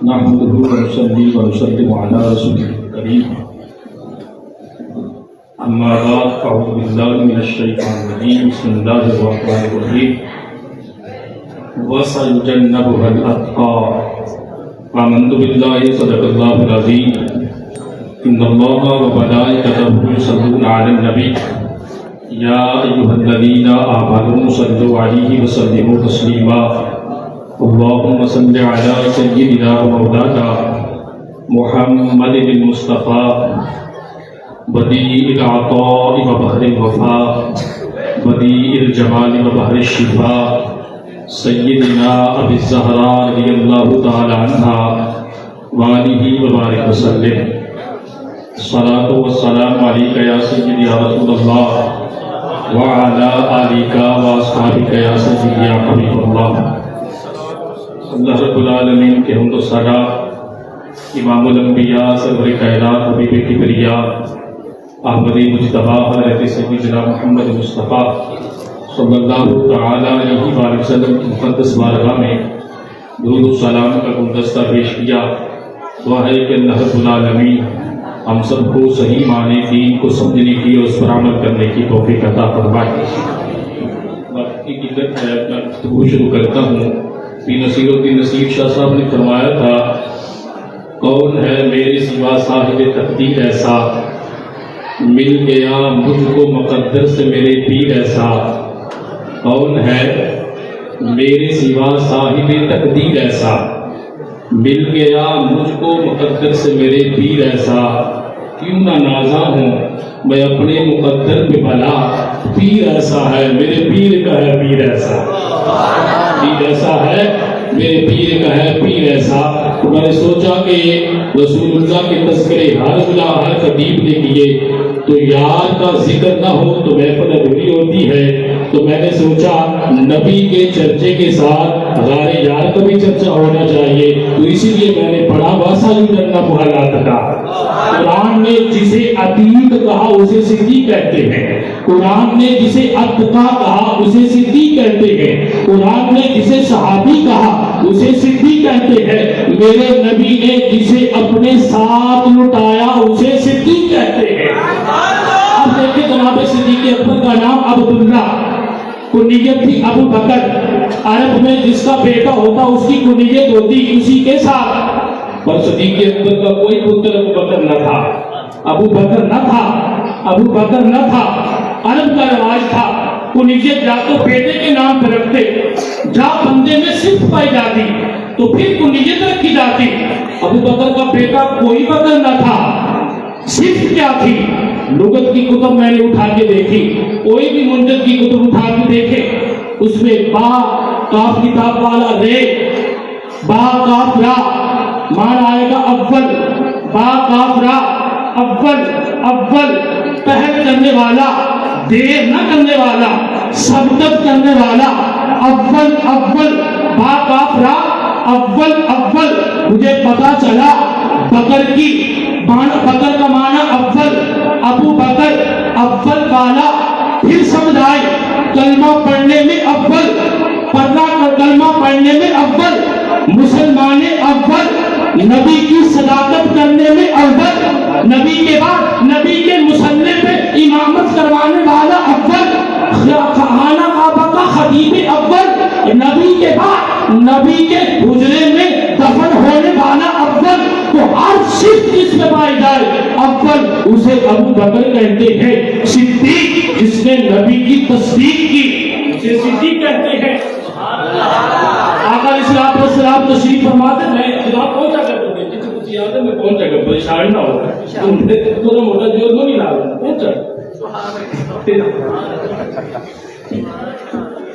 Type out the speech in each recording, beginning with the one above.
نحمده ونصلي ونسلم على رسوله الكريم أما بعد فأعوذ بالله من الشيطان الرجيم بسم الله الرحمن الرحيم وسيجنبها الأتقى آمنت بالله صدق الله العظيم إن الله وملائكته يصلون على النبي يا أيها الذين آمنوا صلوا عليه وسلموا تسليما اللهم صل على سيدنا ومولانا محمد المصطفى بديع العطاء وبحر الوفاء بديع الجمال وبحر الشفاء سيدنا أبي الزهراء رضي الله تعالى عنها وآله وبارك وسلم الصلاة والسلام عليك يا سيدي يا رسول الله وعلى آلك وأصحابك يا سيدي يا حبيب الله. اللہ رب العالمین کے حمد و ثنا امام الانبیاء سرور کائنات حبیب کبریا احمدی مجتبی حضرت سیدنا محمد مصطفیٰ صلی اللہ تعالی علیہ وآلہ وسلم کی مقدس بارگاہ میں درود و سلام کا گلدستہ پیش کیا. دعا ہے کہ اللہ رب العالمین ہم سب کو صحیح معنی دین کو سمجھنے کی اور اس پر عمل کرنے کی توفیق عطا فرمائے. وقت کی قلت ہے اپنا گفتگو شروع کرتا ہوں. نصیر الدین نصیر شاہ صاحب نے فرمایا تھا کون ہے میرے سوا صاحب تقدیر ایسا مل گیا مجھ کو مقدر سے میرے پیر ایسا. کون ہے میرے سوا صاحب تقدیر ایسا مل گیا مجھ کو مقدر سے میرے پیر ایسا. کیوں نہ نازا ہوں میں اپنے مقدر پہ بھلا پیر ایسا ہے میرے پیر کا ہے پیر ایسا. پیر ایسا ہے میرے پیر کا ہے پیر ایسا. تو میں نے سوچا کہ رسول اللہ کے تذکرے ہر بلا ہر خطیب نے کیے تو یار کا ذکر نہ ہو تو محفل ادھوری ہوتی ہے. تو میں نے سوچا نبی کے چرچے کے ساتھ غار یار کا بھی چرچا ہونا چاہیے. تو اسی لیے میں نے پڑھا واسا یوجنا محلات کا. قرآن نے جسے عتیق کہا اسے صدیق کہتے ہیں. قرآن نے جسے اتقا کہا اسے صدیق کہتے ہیں. قرآن نے جسے صحابی کہا اسے صدیق کہتے ہیں. میرے نبی نے جسے اپنے ساتھ لٹایا اسے صدیق کہتے ہیں. اب دیکھیں جناب صدیق اکبر کا نام عبداللہ کنیت تھی ابو بکر. عرب میں جس کا بیٹا ہوتا اس کی کنیت ہوتی اسی کے ساتھ. پر صدیق اکبر کا کوئی پتر ابو بکر نہ تھا. ابو بکر نہ تھا. ابو بکر نہ تھا. عرب کا رواج تھا کنیت یا تو بیٹے کے نام پہ رکھتے جہاں بندے میں صرف پائی جاتی تو پھر کنیت رکھی جاتی. ابو بکر کا بیٹا کوئی بکر نہ تھا. صرف کیا تھی؟ لغت کی کتب میں نے اٹھا کے دیکھی کوئی بھی منجد کی کتب اٹھا کے دیکھے اس میں با کاف کتاب والا رے با کاف را مان آئے گا اول. با کاف را اول. اول پہل کرنے والا دیر نہ کرنے والا سبقت کرنے والا اول. اول با کاف را اول. اول مجھے پتا چلا بکر کی بکر کا معنی اول. ابو بکر اول والا. پھر سمجھ آئے کلمہ پڑھنے میں اول. پردہ کلمہ پڑھنے میں اول. مسلمان اول. نبی کی صداقت کرنے میں اول. نبی کے بعد نبی کے مصلی پہ امامت کروانے والا اول. خانہ کعبہ کا خطیب اول. نبی کے بعد نبی کے حجرے میں دفن ہونے والا اول. تو ہر صرف جس میں پائی جائے اول اسے ابو بکر کہتے ہیں. صدیق جس نے نبی کی تصدیق کی اسے صدیق کہتے ہیں. آقا علیہ السلام تشریف فرماتے ہیں جناب پہنچا کرتے تھے جتنے کچھ یاد ہے میں پہنچا کر پریشان نہ ہوگا تھوڑا موٹا جوڑ نہیں لا رہا پہنچا.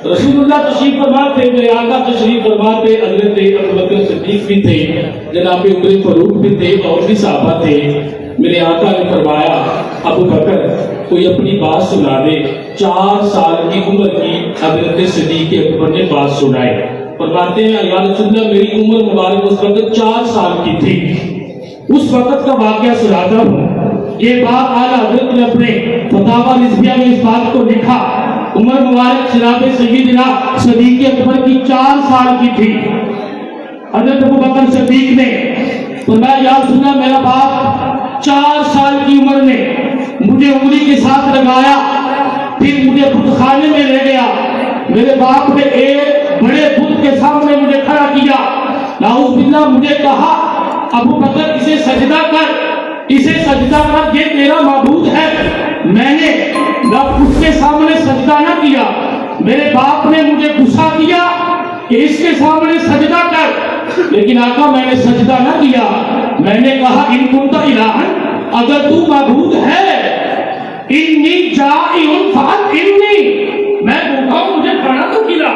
رسول اللہ تشریف فرماتے میرے آقا تشریف فرماتے حضرت ابوبکر صدیق بھی تھے جناب عمر فاروق بھی تھے اور بھی صحابہ تھے. میرے آقا نے فرمایا ابو بکر کوئی اپنی بات سنا دے. 4 سال کی عمر کی حضرت صدیق اکبر نے بات سنائی. فرماتے ہیں یا رسول اللہ میری عمر مبارک اس وقت 4 سال کی تھی. اس وقت کا واقعہ سناتا ہوں. یہ بات اعلیٰ حضرت نے اپنے فتاوی نسبیہ میں اس بات کو لکھا. عمر مبارک جناب سیدنا صدیق اکبر کی 4 سال کی تھی. حضرت ابو بکر صدیق نے فرمایا یا رسول اللہ میرا باپ 4 سال کی عمر میں مجھے انگلی کے ساتھ لگایا، پھر مجھے بت خانے میں لے گیا، میرے باپ نے ایک بڑے بت کے سامنے مجھے کھڑا کیا، نعوذ باللہ مجھے کہا ابو بکر اسے سجدہ کر، اسے سجدہ کر، یہ تیرا معبود ہے۔ میں نے اس کے سامنے سجدہ نہ کیا، میرے باپ نے مجھے غصہ کیا کہ اس کے سامنے سجدہ کر، لیکن آقا میں نے سجدہ نہ کیا، میں نے کہا ان کنت الہا، اگر تو معبود ہے، انی جائع فاطعمنی، میں بھوکا ہوں مجھے کھانا تو کھلا،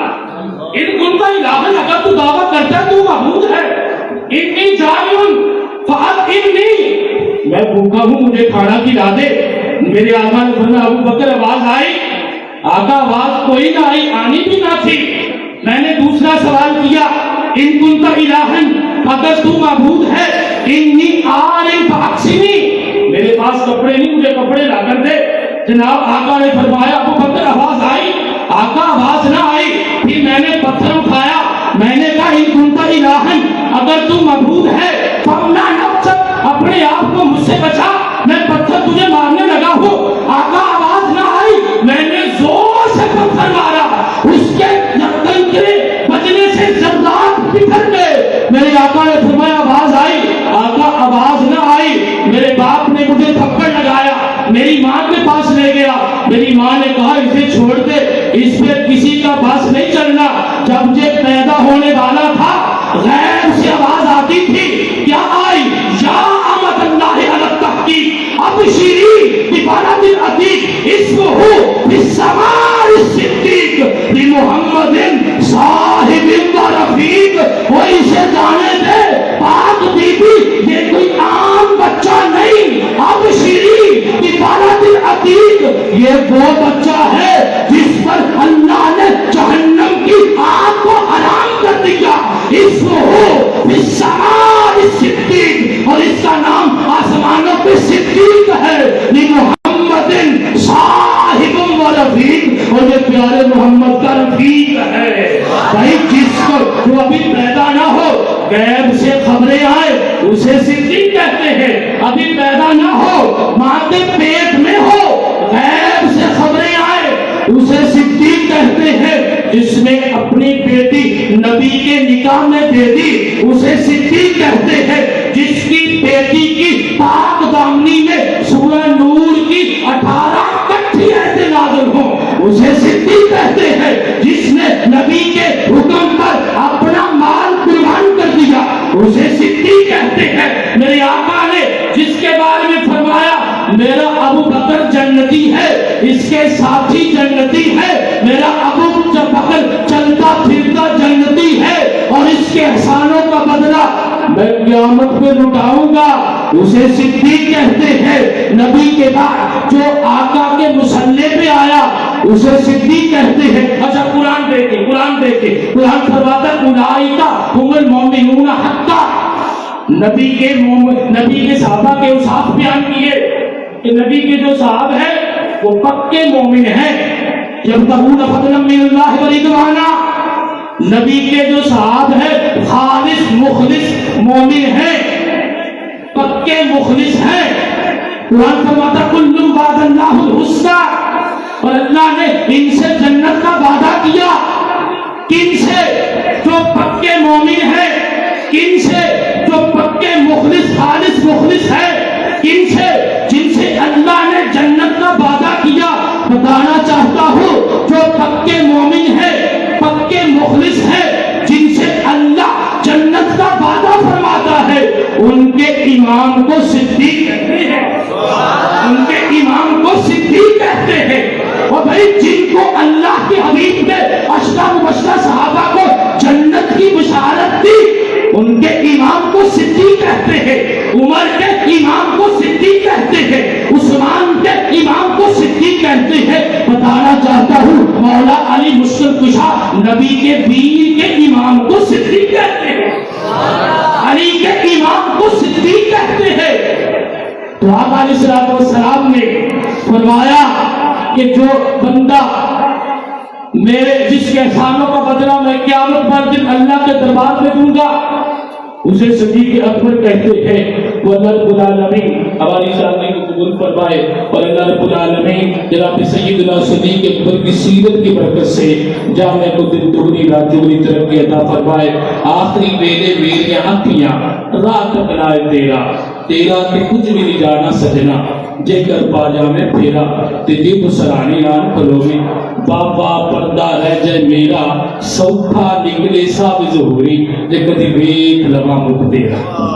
ان کنت الہا، اگر تو دعویٰ کرتا ہے تو معبود ہے، انی جائع فاطعمنی، میں بھوکا ہوں مجھے کھانا کھلا دے۔ میرے آقا نے فرمایا ابو بکر آواز آئی؟ آقا آواز کوئی نہ آئی، آنی بھی نہ تھی۔ میں نے دوسرا سوال کیا ان کنت الہا، اگر تو معبود ہے، انی عارٍ فاکسنی، میرے پاس کپڑے نہیں مجھے کپڑے لا کر دے۔ جناب آقا نے فرمایا ابو بکر آواز آئی؟ آقا آواز نہ آئی۔ پھر میں نے پتھر اٹھایا، میں نے کہا ان کنت الہا، اگر تو معبود ہے فامنع نفسک، اپنے آپ کو مجھ سے بچا، میں پتھر تجھے مارنے لگا ہوں۔ آقا آواز نہ آئی، میں نے زور سے پتھر مارا، اس کے کنکرے بجنے سے ذرات بکھر گئے۔ میرے آقا نے فرمایا آواز آئی؟ آقا آواز نہ آئی۔ میرے باپ نے مجھے تھپڑ لگایا، میری ماں کے پاس لے گیا، میری ماں نے کہا اسے چھوڑ دے، اس پہ کسی کا بس نہیں چلنا۔ جب یہ پیدا ہونے والا تھا غیب سے آواز آتی تھی، کیا آئی؟ یا امت اللہ علی التحقیق ابشری ببلد عتیق اسمہ فی السماء الصدیق بمحمد صاحب و رفیق۔ وہ اسے جانے دے پاک بی بی یہ کوئی عام بچہ نہیں، ابشری ببلد عتیق، یہ وہ بچہ ہے جس پر اللہ نے جہنم کی آگ کو حرام کر دیا۔ اسمہ فی السماء الصدیق، اور اس کا نام آسمانوں پہ صدیق ہے، محمد صاحب و رفیق، اور یہ پیارے محمد کا رفیق ہے۔ بھائی جس کو جو ابھی پیدا نہ ہو غیب سے خبریں آئے اسے صدیق کہتے ہیں، ابھی پیدا نہ ہو ماں کے پیٹ میں ہو غیب سے خبریں آئے اسے صدیق کہتے ہیں۔ جس نے اپنی بیٹی نبی کے نکاح میں دے دی اسے صدیق کہتے ہیں۔ جس کی بیٹی کی پاک دامنی میں سورہ نور کی 18 کٹھی ایتیں نازل ہوں اسے صدیق کہتے ہیں۔ جس نے نبی کے حکم پر اپنا مال قربان کر دیا اسے صدیق کہتے ہیں۔ میرے آقا نے جس کے بارے میں فرمایا میرا ابو بکر جنتی ہے، اس کے ساتھی جنتی ہے، میرا ابو بکر چلتا پھرتا جنتی ہے، اور اس کے احسانوں کا بدلہ میں قیامت میں لٹاؤں گا، اسے صدیق کہتے ہیں۔ نبی کے بعد جو آقا کے مصلی پہ آیا اسے صدیق کہتے ہیں۔ اچھا قرآن دیکھیں، قرآن فرماتا ہے اولئک هم المؤمنون حقا، نبی کے صحابہ کے اوصاف بیان کیے کہ نبی کے جو صحاب ہیں وہ پکے مومن ہیں۔ یبتغون فضلا من اللہ ورضوانا، نبی کے جو صحاب ہیں خالص مخلص مومن ہیں، پکے مخلص ہیں۔ قرآن فرماتا کل وعد اللہ الحسنی، اور اللہ نے ان سے جنت کا وعدہ کیا۔ کن سے؟ جو پکے مومن ہیں۔ کن سے؟ جو پکے مخلص خالص مخلص ہیں۔ کن سے؟ جن سے اللہ نے جنت کا وعدہ کیا۔ بتانا چاہتا ہوں جو پکے مومن ہیں، پکے مخلص ہیں، جن سے اللہ جنت کا وعدہ فرماتا ہے، ان کے امام کو صدیق کہتے ہیں، ان کے امام کو صدیق کہتے ہیں۔ اور بھائی جن کو اللہ کے حبیب نے اشرف مبشرہ صحابہ کو جنت کی بشارت دی ان کے امام کو صدیق کہتے ہیں، عمر کے امام کو صدیق کہتے ہیں، عثمان کے امام کو صدیق کہتے ہیں۔ بتانا چاہتا ہوں مولا علی مشکل کشا نبی کے ویر کے امام کو صدیق کہتے ہیں، علی کے امام کو صدیق کہتے ہیں۔ تو آپ علیہ السلام نے فرمایا کہ جو بندہ میرے جس کے احسانوں کا بدلہ میں قیامت پر دن اللہ کے دربار میں دوں گا اسے صدیق اکبر کہتے ہیں. وہ اللہ رب العالمین ہماری شادی کو قبول فرمائے اور اللہ رب العالمین جناب سیدنا صدیق اکبر کی سیرت کی برکت سے جامعہ کو دن دگنی رات چوگنی ترقی عطا فرمائے. آخری ویلے میری آنکھیاں رات بنائے تیرا تیرا کہ کچھ بھی نہیں جانا سجنا جے کر پاجا میں پھیرا تیجی تو سرانی آن پھلو میں بابا پردہ رہ جائے میرا سوکھا نکلے سا بھی ظہوری جے کدی بیک لما مک تیرا.